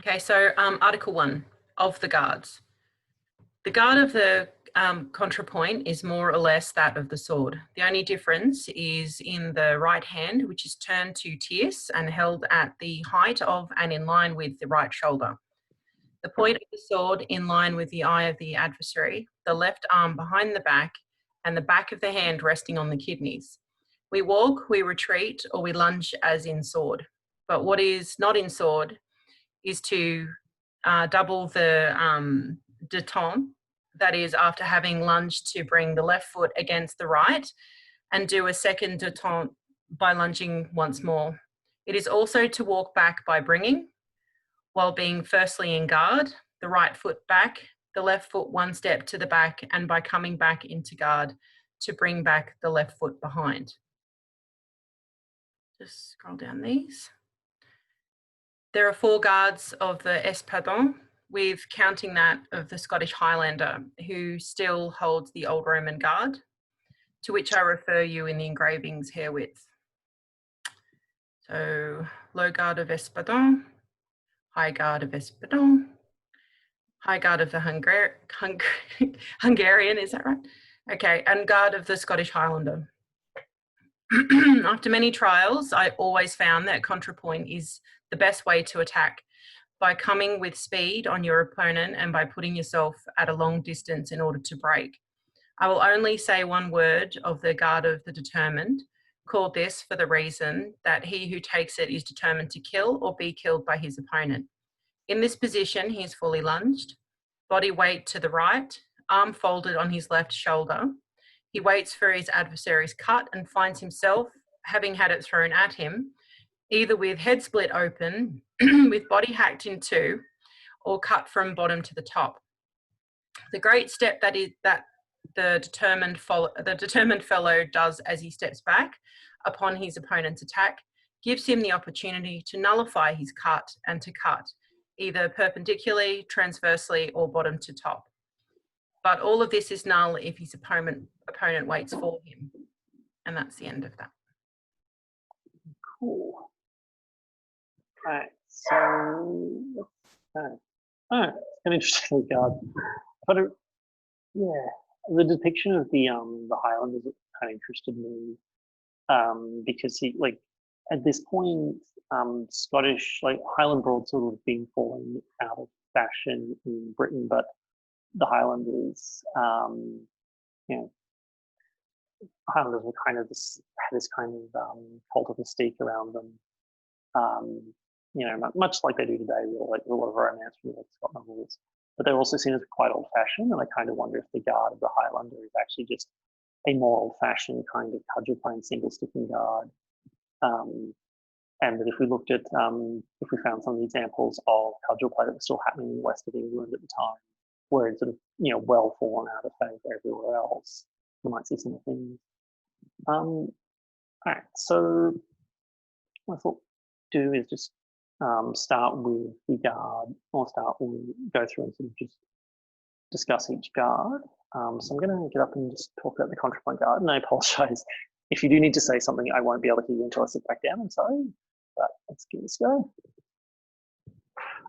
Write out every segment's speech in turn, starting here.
Okay, so Article 1 of the guards. The guard of the contrapoint is more or less that of the sword. The only difference is in the right hand, which is turned to tierce and held at the height of and in line with the right shoulder. The point of the sword in line with the eye of the adversary, the left arm behind the back, and the back of the hand resting on the kidneys. We walk, we retreat, or we lunge as in sword. But what is not in sword is to double the détente, that is after having lunged to bring the left foot against the right, and do a second détente by lunging once more. It is also to walk back by bringing, while being firstly in guard, the right foot back, the left foot one step to the back, and by coming back into guard to bring back the left foot behind. Just scroll down these. There are 4 guards of the Espardon, with counting that of the Scottish Highlander, who still holds the old Roman guard, to which I refer you in the engravings herewith. So, low guard of Espardon, high guard of Espardon, high guard of the Hungarian, is that right? Okay, and guard of the Scottish Highlander. After many trials, I always found that contrapoint is the best way to attack, by coming with speed on your opponent and by putting yourself at a long distance in order to break. I will only say one word of the guard of the determined, called this for the reason that he who takes it is determined to kill or be killed by his opponent. In this position, he is fully lunged, body weight to the right, arm folded on his left shoulder. He waits for his adversary's cut and finds himself, having had it thrown at him, either with head split open, with body hacked in two, or cut from bottom to the top. The great step that the determined fellow does as he steps back upon his opponent's attack gives him the opportunity to nullify his cut and to cut, either perpendicularly, transversely, or bottom to top. But all of this is null if his opponent waits for him. And that's the end of that. Cool. Right, so what's that? Oh, it's an interesting regard. But yeah, the depiction of the Highlanders kind of interested me because he, like, at this point, Scottish, like, Highland broadsword was being fallen out of fashion in Britain, but the Highlanders, you know, Highlanders were kind of had this kind of cult of mystique around them. You know, much like they do today, like a lot of romance from the Scott novels. But they're also seen as quite old-fashioned, and I kind of wonder if the guard of the Highlander is actually just a more old-fashioned kind of cudgel-playing single-sticking guard. And that if we looked at, if we found some of the examples of cudgel play that was still happening in the west of England at the time, where it's sort of, you know, well fallen out of favour everywhere else, we might see some things. All right, so what I thought do is just start with the guard, or go through and sort of just discuss each guard. So I'm going to get up and just talk about the contrapoint guard, and I apologise if you do need to say something. I won't be able to hear you until I sit back down. I'm sorry, but let's give this a go. All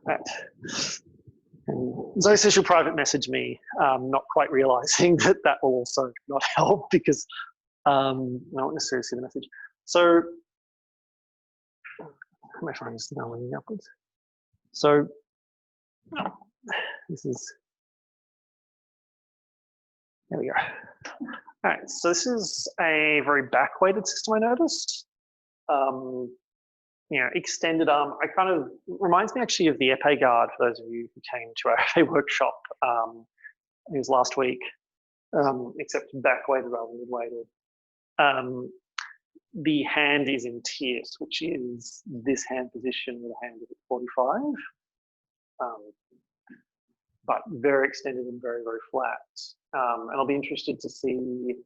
right. And Zoe says she'll private message me, not quite realising that that will also not help because I won't necessarily see the message. So my phone is now leaning upwards. So this is, there we go. All right, so this is a very back-weighted system I noticed. You know, extended arm, I kind of, reminds me actually of the épée guard for those of you who came to our épée workshop. It was last week, except back-weighted rather than mid-weighted. The hand is in tierce, which is this hand position where the hand is at 45, but very extended and very, very flat. And I'll be interested to see, you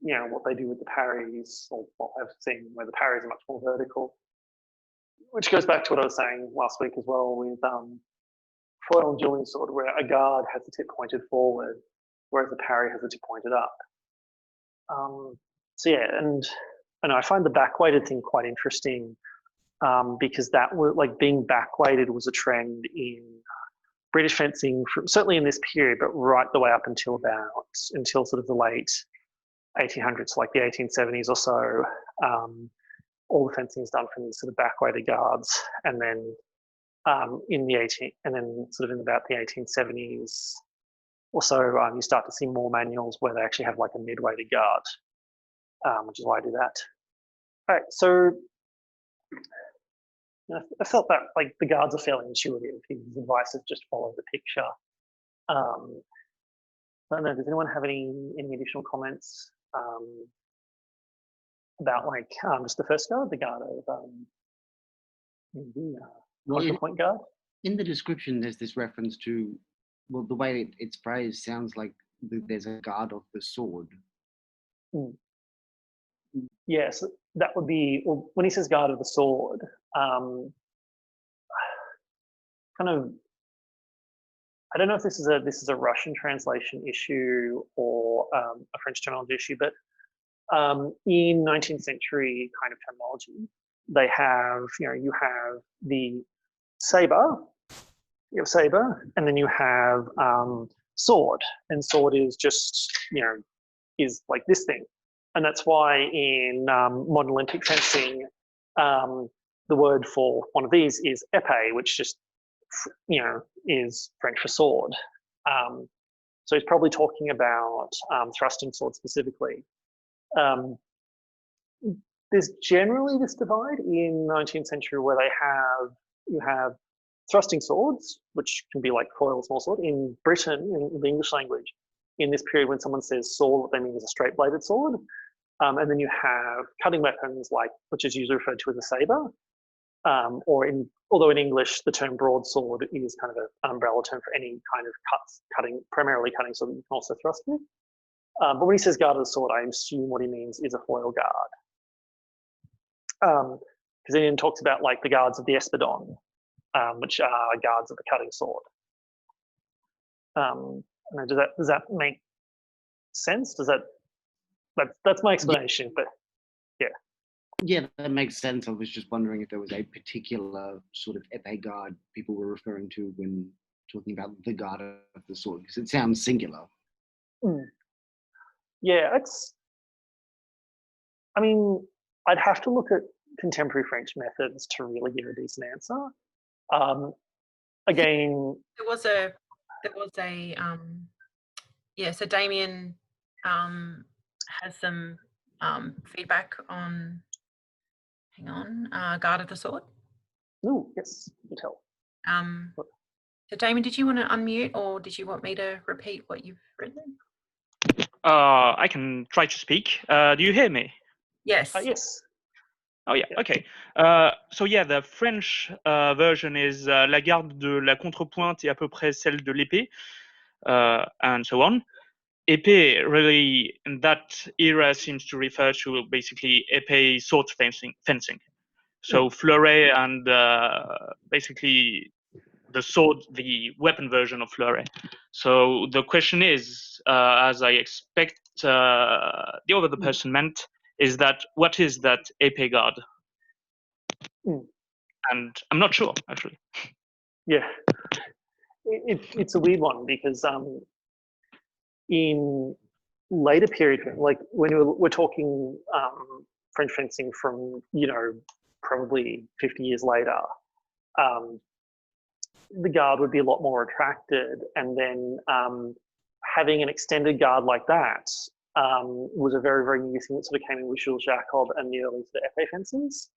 know, what they do with the parries, or what I've seen where the parries are much more vertical, which goes back to what I was saying last week as well with foil and dueling sword, where a guard has the tip pointed forward, whereas the parry has the tip pointed up. So yeah, and I find the back-weighted thing quite interesting because that was like being back-weighted was a trend in British fencing, certainly in this period, but right the way up until sort of the late 1800s, like the 1870s or so. All the fencing is done from these sort of back-weighted guards, and then sort of in about the 1870s or so, you start to see more manuals where they actually have like a mid-weighted guard, which is why I do that. All right, so I felt that like the guards are fairly intuitive. His advice is just follow the picture. I don't know. Does anyone have any additional comments about like just the first guard, the guard of the contrapoint guard? In the description, there's this reference to, well, the way it's phrased sounds like there's a guard of the sword. Yes, that would be, well, when he says guard of the sword, kind of, I don't know if this is a Russian translation issue or a French terminology issue, but in 19th century kind of terminology, they have, you have the saber, and then you have sword, and sword is just, is like this thing. And that's why in modern Olympic fencing, the word for one of these is épée, which just, is French for sword. So he's probably talking about thrusting sword specifically. There's generally this divide in 19th century where you have thrusting swords, which can be like foil small sword. In Britain, in the English language, in this period when someone says sword, what they mean is a straight-bladed sword. And then you have cutting weapons, which is usually referred to as a saber, although in English the term broadsword is kind of an umbrella term for any kind of primarily cutting sword that you can also thrust with. But when he says guard of the sword, I assume what he means is a foil guard. Because then he talks about like the guards of the Espardon, which are guards of the cutting sword. Does that make sense? That's my explanation, but yeah. Yeah, that makes sense. I was just wondering if there was a particular sort of épée guard people were referring to when talking about the guard of the sword, because it sounds singular. Yeah, I'd have to look at contemporary French methods to really give a decent answer. Again, so Damien has some feedback on, guard of the sword. Oh, yes, you tell. So Damien, did you want to unmute, or did you want me to repeat what you've written? I can try to speak. Do you hear me? Yes. Yes. Oh yeah, okay. So yeah, the French version is la garde de la contrepointe est à peu près celle de l'épée, and so on. Épée really in that era seems to refer to basically épée sword fencing. So fleuret and basically the sword, the weapon version of fleuret. So the question is, as I expect the other person meant, is that what is that épée guard? And I'm not sure actually. Yeah, it's a weird one because in later period, like when we're talking French fencing from probably 50 years later, the guard would be a lot more retracted, and then having an extended guard like that was a very, very new thing that sort of came in with Jules Jacob and the early sort of épée fences.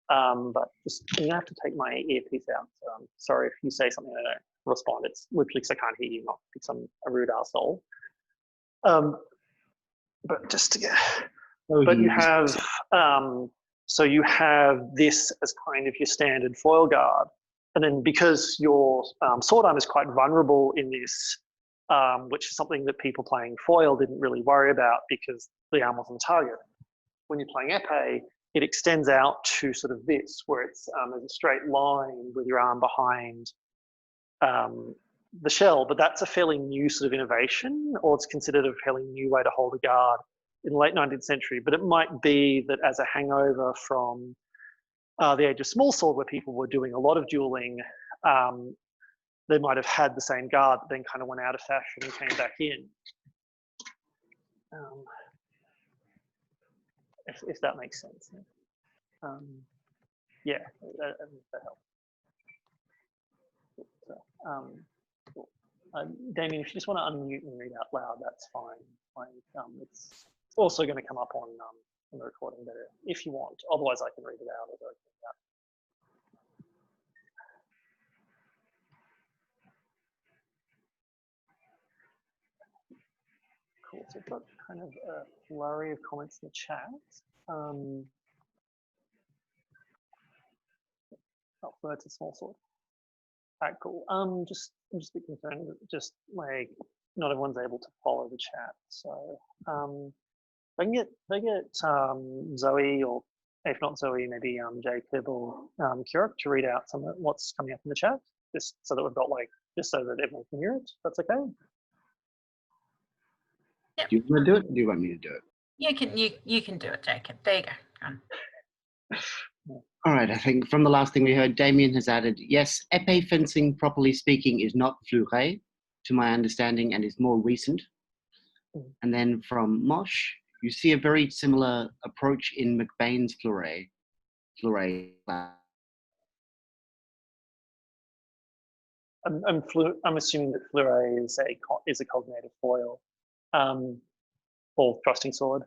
But just I'm gonna have to take my earpiece out. So I'm sorry if you say something and I don't respond. It's literally because I can't hear you, not because I'm a rude arsehole. But just to get, but you have so you have this as kind of your standard foil guard, and then because your sword arm is quite vulnerable in this, which is something that people playing foil didn't really worry about because the arm wasn't target. When you're playing épée, it extends out to sort of this, where it's as a straight line with your arm behind the shell. But that's a fairly new sort of innovation, or it's considered a fairly new way to hold a guard in the late 19th century. But it might be that as a hangover from the age of small sword, where people were doing a lot of dueling, they might have had the same guard that then kind of went out of fashion and came back in. If that makes sense. Yeah, that helps. So, cool. Damien, if you just want to unmute and read out loud, that's fine. It's also going to come up on the recording better if you want. Otherwise, I can read it out. Cool. So I've got kind of a flurry of comments in the chat. That's a small sword. All right, cool. I'm just a bit concerned that just like not everyone's able to follow the chat. So if I can get Zoe, or if not Zoe, maybe Jacob or Kira to read out some of what's coming up in the chat, just so that we've got just so that everyone can hear it. That's okay. Yep. Do you want to do it, or do you want me to do it? You can do it, Jacob. There you go. All right, I think from the last thing we heard, Damien has added, yes, épée fencing, properly speaking, is not fleuret, to my understanding, and is more recent. And then from Mosh, you see a very similar approach in McBain's fleuret. I'm assuming that fleuret is a cognative foil, or thrusting sword.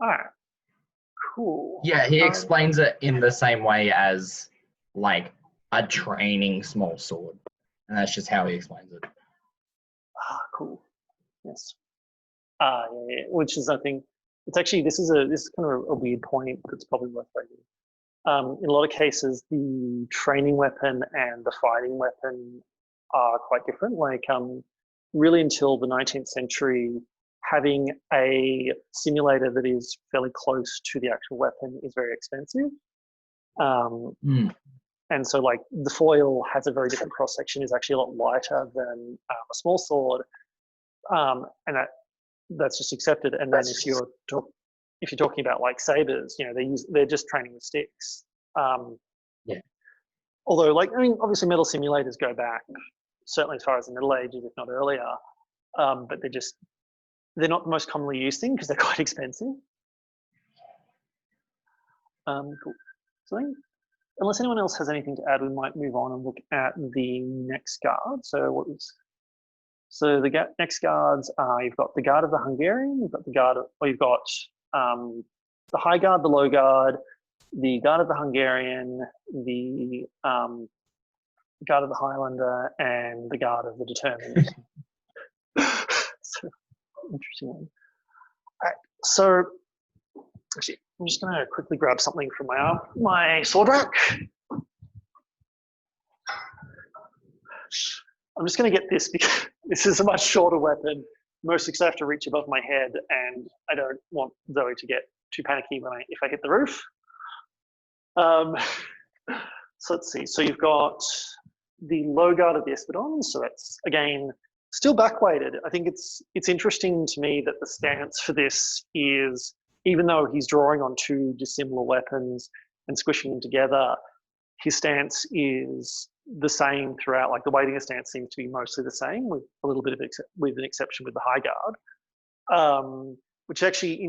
All right. Cool. Yeah, he explains it in the same way as like a training small sword, and that's just how he explains it. Cool. Yes. Yeah, which is, I think, it's actually this is kind of a weird point that's probably worth raising. In a lot of cases, the training weapon and the fighting weapon are quite different. Like, really until the 19th century, having a simulator that is fairly close to the actual weapon is very expensive. And so like the foil has a very different cross section, is actually a lot lighter than a small sword. And that's just accepted. And then if you're talking about like sabers, they're just training with sticks. Yeah. Although obviously metal simulators go back certainly as far as the Middle Ages, if not earlier. But they're not the most commonly used thing because they're quite expensive. Cool. So unless anyone else has anything to add, we might move on and look at the next guard. So the next guards are, you've got the guard of the Hungarian, you've got the high guard, the low guard, the guard of the Hungarian, the guard of the Highlander, and the guard of the Determined. So, interesting one. All right, so actually, I'm just going to quickly grab something from my sword rack. I'm just going to get this because this is a much shorter weapon, mostly because I have to reach above my head, and I don't want Zoe to get too panicky if I hit the roof. So let's see. So you've got the low guard of the Espardon. So that's again still backweighted. I think it's interesting to me that the stance for this is, even though he's drawing on two dissimilar weapons and squishing them together, his stance is the same throughout. Like the weighting of stance seems to be mostly the same, with a little bit of with an exception with the high guard. Which actually,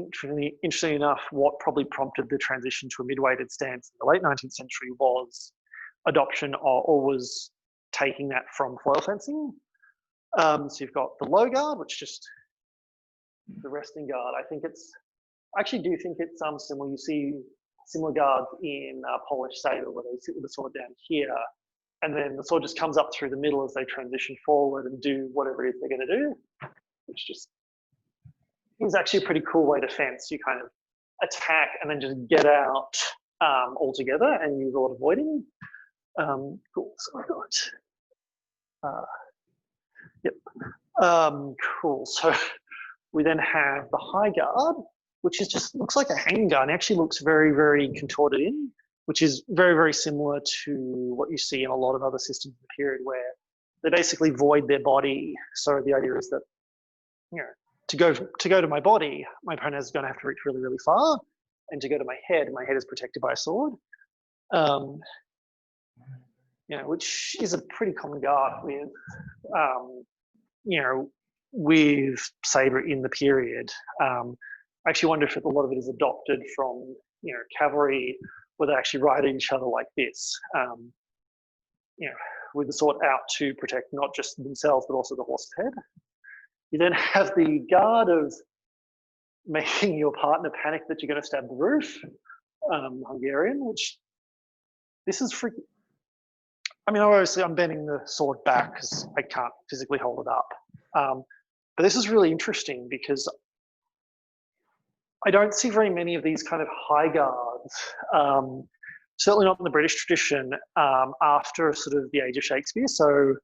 interestingly enough, what probably prompted the transition to a mid-weighted stance in the late 19th century was adoption or was taking that from foil fencing. So you've got the low guard, which is just the resting guard. I actually do think it's similar. You see similar guards in Polish saber, where they sit with the sword down here, and then the sword just comes up through the middle as they transition forward and do whatever it is they're going to do, which just is actually a pretty cool way to fence. You kind of attack and then just get out altogether and use a lot of avoiding. Cool. So I've got, yep. Cool. So we then have the high guard, which is just looks like a hanging guard. It actually looks very, very contorted in, which is very, very similar to what you see in a lot of other systems in the period, where they basically void their body. So the idea is that, to go to my body, my opponent is going to have to reach really, really far, and to go to my head is protected by a sword. Which is a pretty common guard with, with sabre in the period. I actually wonder if a lot of it is adopted from, cavalry, where they actually ride each other like this, with the sword out to protect not just themselves, but also the horse's head. You then have the guard of making your partner panic that you're going to stab the roof, Hungarian, which this is freaking. I mean, obviously, I'm bending the sword back because I can't physically hold it up. But this is really interesting because I don't see very many of these kind of high guards, certainly not in the British tradition, after sort of the age of Shakespeare. So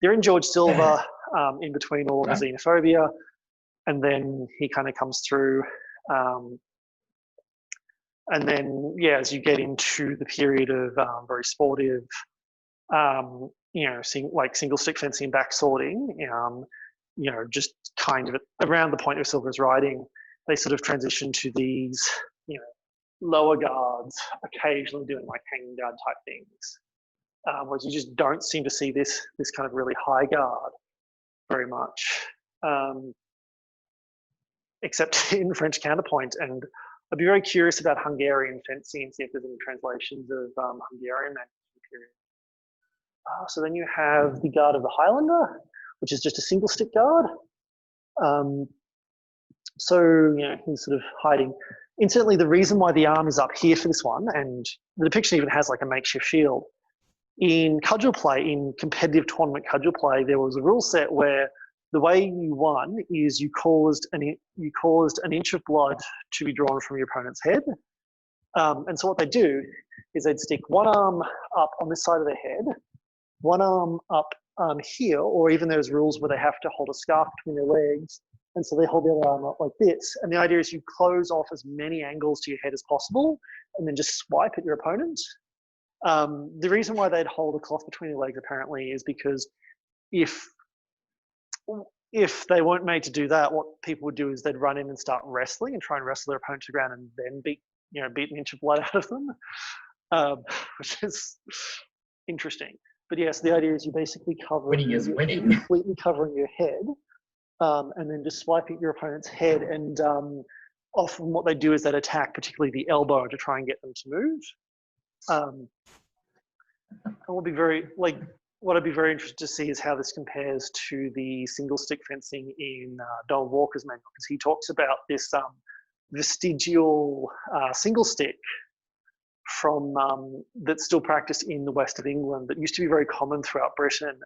they're in George Silver, in between all of the xenophobia, and then he kind of comes through. And then, as you get into the period of very sportive, single stick fencing and back swording, just kind of around the point of Silver's writing, they sort of transition to these, lower guards, occasionally doing like hanging guard type things. Whereas you just don't seem to see this kind of really high guard very much, except in French counterpoint. And I'd be very curious about Hungarian fencing and see if there's any translations of Hungarian manuscript period. So then you have the guard of the Highlander, which is just a single stick guard. He's sort of hiding. Incidentally, the reason why the arm is up here for this one, and the depiction even has like a makeshift shield. In cudgel play, in competitive tournament cudgel play, there was a rule set where the way you won is you caused an inch of blood to be drawn from your opponent's head. And so what they do is they'd stick one arm up on this side of their head, one arm up here, or even there's rules where they have to hold a scarf between their legs. And so they hold the other arm up like this. And the idea is you close off as many angles to your head as possible and then just swipe at your opponent. The reason why they'd hold a cloth between their legs apparently is because if they weren't made to do that, what people would do is they'd run in and start wrestling and try and wrestle their opponent to the ground and then beat an inch of blood out of them, which is interesting. But yes, the idea is you basically completely covering your head, and then just swiping your opponent's head. And often what they do is they'd attack particularly the elbow to try and get them to move. And what I'd be very interested to see is how this compares to the single stick fencing in Donald Walker's manual, because he talks about this vestigial single stick from that's still practiced in the west of England that used to be very common throughout Britain,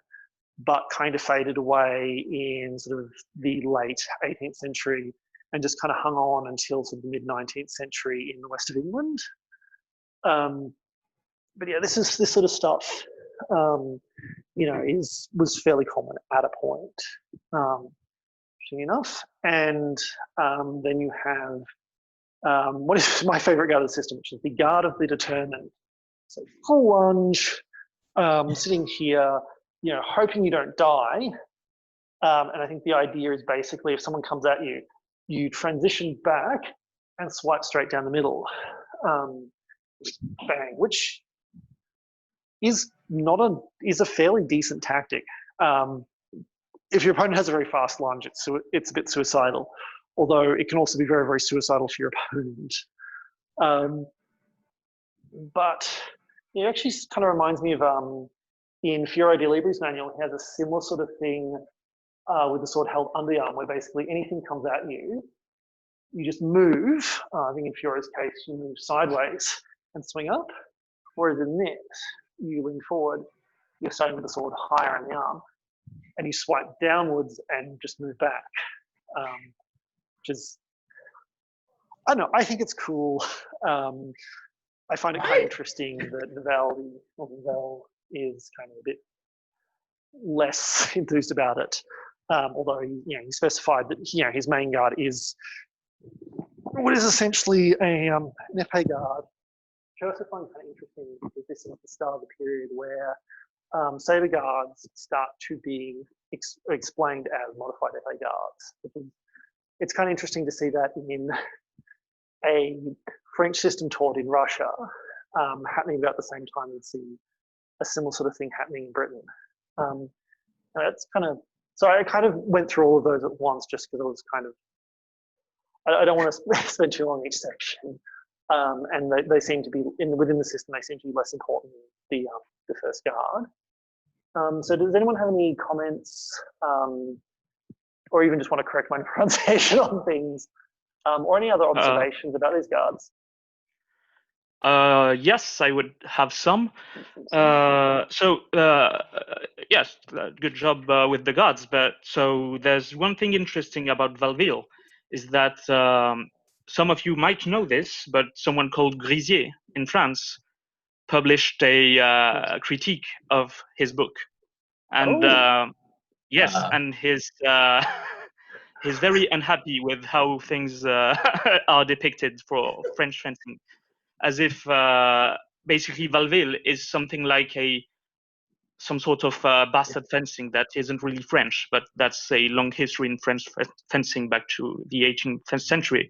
but kind of faded away in sort of the late 18th century and just kind of hung on until sort of the mid 19th century in the west of England. But yeah, this sort of stuff, was fairly common at a point, interesting enough. And then you have what is my favorite guard of the system, which is the guard of the determined. So full lunge, sitting here, hoping you don't die. And I think the idea is basically if someone comes at you, you transition back and swipe straight down the middle. Bang, which is a fairly decent tactic. If your opponent has a very fast lunge, it's a bit suicidal, although it can also be very, very suicidal for your opponent. But it actually kind of reminds me of in Fiore di Libri's manual, he has a similar sort of thing with the sword held under the arm, where basically anything comes at you, you just move. I think in Fiore's case, you move sideways and swing up, whereas in this, you lean forward, you're starting with the sword higher in the arm, and you swipe downwards and just move back, which is, I don't know, I think it's cool. I find it quite interesting that Valville is kind of a bit less enthused about it, although he specified that his main guard is what is essentially an épée guard. Which I also find kind of interesting because this is the start of the period where saber guards start to be explained as modified épée guards. It's kind of interesting to see that in a French system taught in Russia, happening about the same time, you'd see a similar sort of thing happening in Britain. And that's kind of, so I kind of went through all of those at once just because it was kind of, I don't want to spend too long each section. And they seem to be, within the system, they seem to be less important than the first guard. So does anyone have any comments or even just want to correct my pronunciation on things or any other observations about these guards? Yes, I would have some. Yes, good job with the gods. But so there's one thing interesting about Valville is that some of you might know this, but someone called Grisier in France published a critique of his book, and yes, and he's very unhappy with how things are depicted for French fencing, as if basically Valville is something like some sort of bastard fencing that isn't really French, but that's a long history in French fencing back to the 18th century.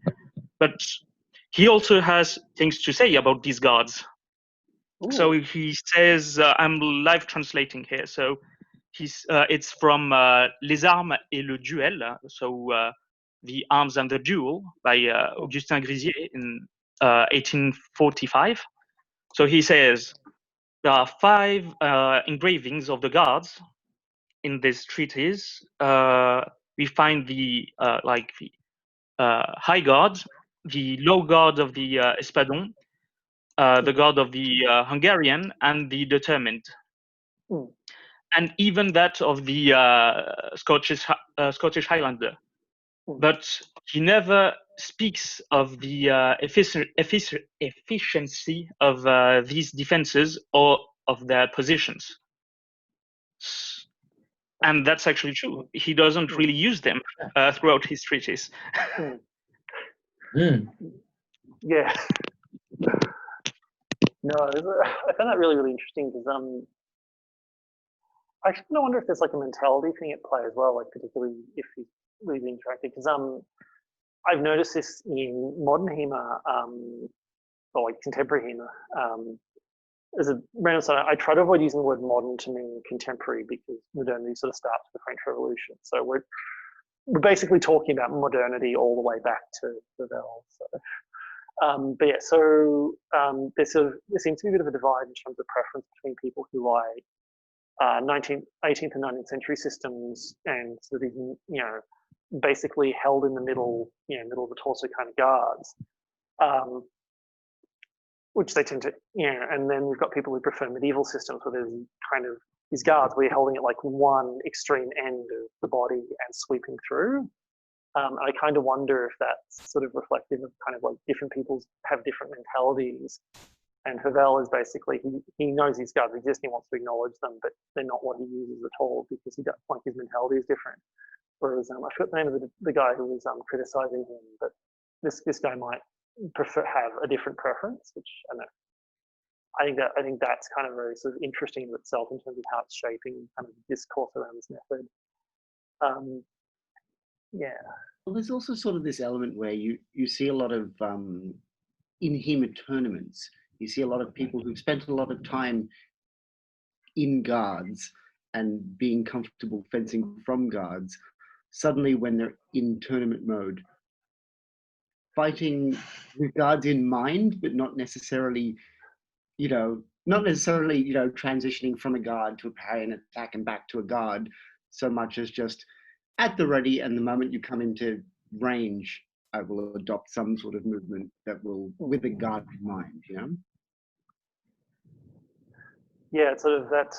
But he also has things to say about these guards. Ooh. So he says, I'm live translating here. So it's from Les Armes et le Duel, so The Arms and the Duel by Augustin Grisier in 1845. So he says, there are 5 engravings of the guards in this treatise. We find the high guard, the low guard of the Espardon, the guard of the Hungarian, and the determined, and even that of the Scottish Highlander. But he never speaks of the efficiency of these defenses or of their positions. And that's actually true. He doesn't really use them throughout his treatise. Yeah. No, I found that really, really interesting because I kind of wonder if there's like a mentality thing at play as well, like particularly if he's really interactive. Because I've noticed this in modern HEMA, or like contemporary HEMA. As a random side, I try to avoid using the word modern to mean contemporary because modernity sort of starts with the French Revolution. So we're basically talking about modernity all the way back to Valville. So, but yeah, so there seems to be a bit of a divide in terms of preference between people who like 18th and 19th century systems and sort of, basically held in the middle, middle of the torso kind of guards, which they tend to, and then we've got people who prefer medieval systems where there's kind of these guards where you're holding it like one extreme end of the body and sweeping through. I kind of wonder if that's sort of reflective of kind of like different people have different mentalities. And Valville is basically, he knows these guards exist, he wants to acknowledge them, but they're not what he uses at all because he doesn't like his mentality is different. Whereas I forgot the name of the guy who was criticizing him, but this guy might have a different preference, which I don't know. I think that's kind of very sort of interesting in itself in terms of how it's shaping kind of discourse around this method. Yeah. Well, there's also sort of this element where you see a lot of in HEMA tournaments. You see a lot of people who've spent a lot of time in guards and being comfortable fencing from guards. Suddenly, when they're in tournament mode, fighting with guards in mind, but not necessarily, transitioning from a guard to a parry and attack and back to a guard, so much as just at the ready, and the moment you come into range, I will adopt some sort of movement that will, with a guard in mind, Yeah, it's sort of that.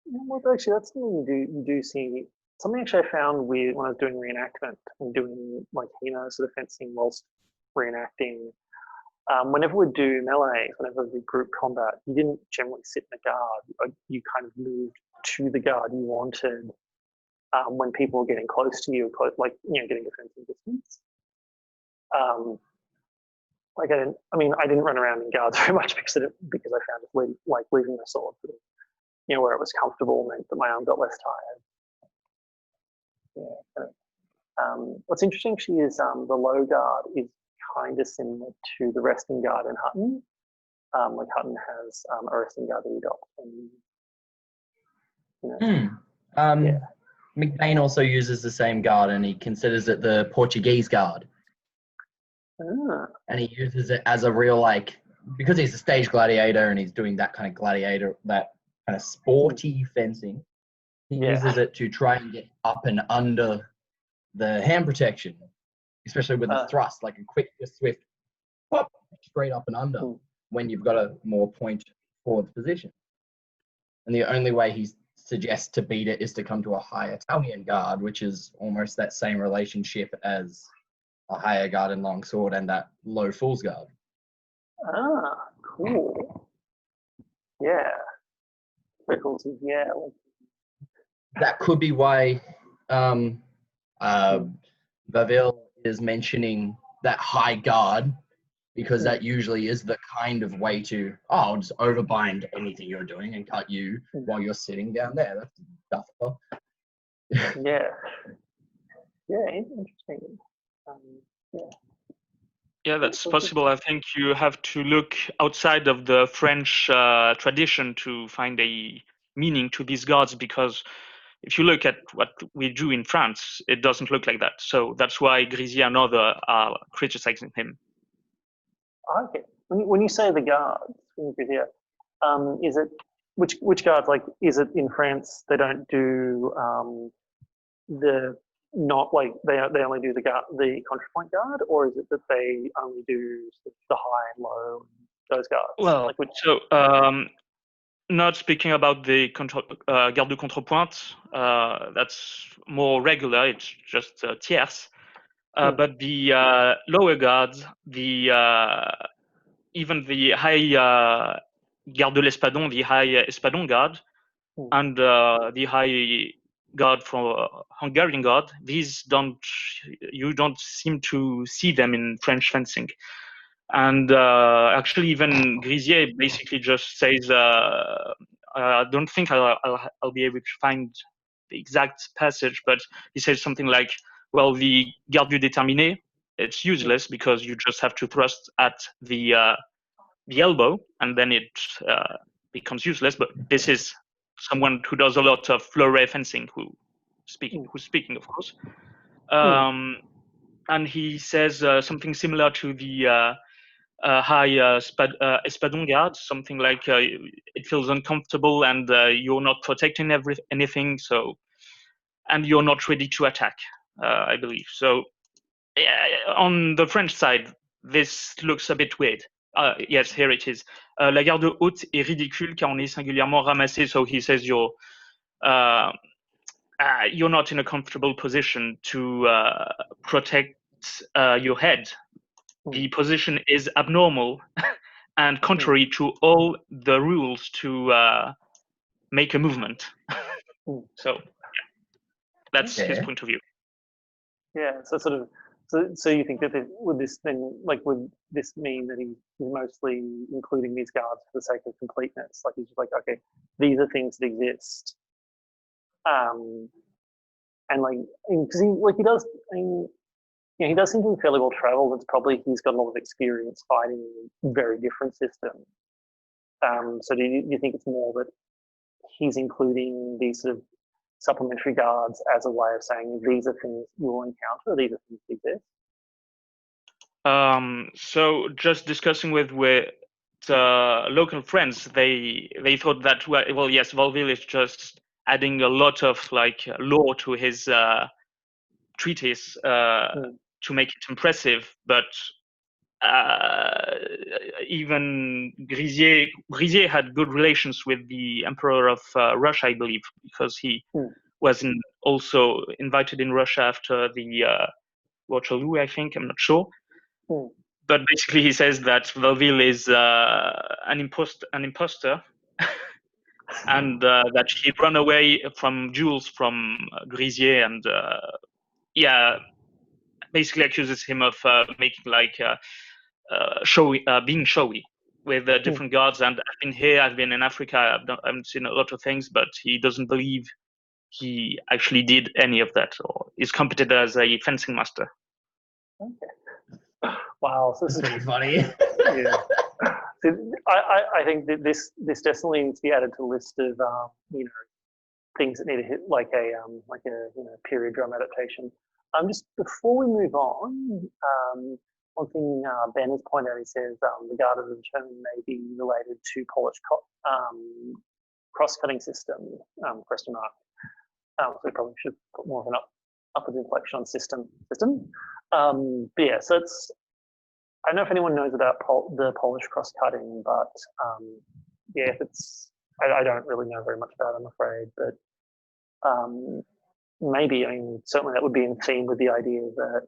Well, actually, that's something you do see. Something actually I found weird when I was doing reenactment and doing like sort of fencing whilst reenacting. Whenever we do melee, whenever we group combat, you didn't generally sit in a guard. You kind of moved to the guard you wanted when people were getting close to you, getting defensive distance. I didn't run around in guards very much because I found it leaving the sword, where it was comfortable meant that my arm got less tired. Yeah. What's interesting actually is the low guard is kind of similar to the resting guard in Hutton. Like Hutton has a resting guard that we got. And, yeah. McBain also uses the same guard, and he considers it the Portuguese guard. And he uses it as a real, like, because he's a stage gladiator and he's doing that kind of gladiator, that kind of sporty fencing, he uses it to try and get up and under the hand protection, especially with the thrust, like a quick, swift, pop, straight up and under when you've got a more point forward position. And the only way he suggests to beat it is to come to a high Italian guard, which is almost that same relationship as a higher guard and longsword and that low fool's guard. Cool. Yeah. Freckles, yeah. That could be why Valville is mentioning that high guard, because that usually is the kind of way to, I'll just overbind anything you're doing and cut you while you're sitting down there. That's tough. Yeah. Yeah, interesting. Yeah, that's possible. I think you have to look outside of the French tradition to find a meaning to these guards, because if you look at what we do in France, it doesn't look like that. So that's why Grisier and others are criticizing him. Okay. When you say the guards, is it which guards? Like, is it in France they don't do the not like they only do the contrapoint guard, or is it that they only do the high and low, those guards? Well, like so not speaking about the garde de contrepointe, that's more regular. It's just tierce. But the lower guards, even the high garde de l'Espadon, the high Espadon guard, and the high guard for Hungarian guard, you don't seem to see them in French fencing. And actually, even Grisier basically just says, I don't think I'll be able to find the exact passage, but he says something like, well, the garde du déterminé, it's useless because you just have to thrust at the elbow and then it becomes useless. But this is someone who does a lot of fleuret fencing who's speaking, of course. And he says something similar to the high Espadon guard, something like it feels uncomfortable and you're not protecting anything, so, and you're not ready to attack, I believe. So on the French side, this looks a bit weird. Yes, here it is. La garde haute est ridicule car on est singulièrement ramassé. So he says you're not in a comfortable position to protect your head. The position is abnormal and contrary to all the rules to make a movement. So that's his point of view. Yeah, so sort of, so you think that would this mean that he's mostly including these guards for the sake of completeness? Like he's just like, okay, these are things that exist, and like, because he does, he does seem to be fairly well traveled. It's probably he's got a lot of experience fighting very different systems. So do you think it's more that he's including these sort of supplementary guards as a way of saying these are things you will encounter, these are things that exist? So just discussing with local friends, they thought that, well, yes, Valville is just adding a lot of like lore to his treatise to make it impressive, but even Grisier had good relations with the Emperor of Russia, I believe, because he was also invited in Russia after the Waterloo, I think, I'm not sure. But basically he says that Valville is an imposter and that he ran away from duels from Grisier and basically accuses him of making like being showy with different guards. And I've been here, I've been in Africa, I've seen a lot of things, but he doesn't believe he actually did any of that or is competent as a fencing master. Okay. Wow, so this That's is pretty funny. yeah. So I think that this definitely needs to be added to the list of things that need to hit like a period drum adaptation. Just before we move on, one thing Ben has pointed out, he says the guard of the term may be related to Polish cross-cutting system, question mark. So we probably should put more of an upward inflection on system. But yeah, so it's, I don't know if anyone knows about the Polish cross-cutting, but yeah, if it's, I don't really know very much about it, I'm afraid, but maybe, I mean, certainly that would be in theme with the idea that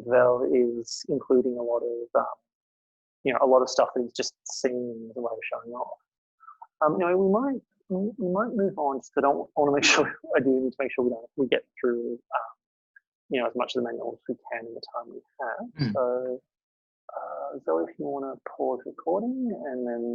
Valve is including a lot of, a lot of stuff that he's just seeing as a way of showing off. We might move on, because I don't want to make sure, I do need to make sure we get through, as much of the manual as we can in the time we have. So, Zoe, if you want to pause recording and then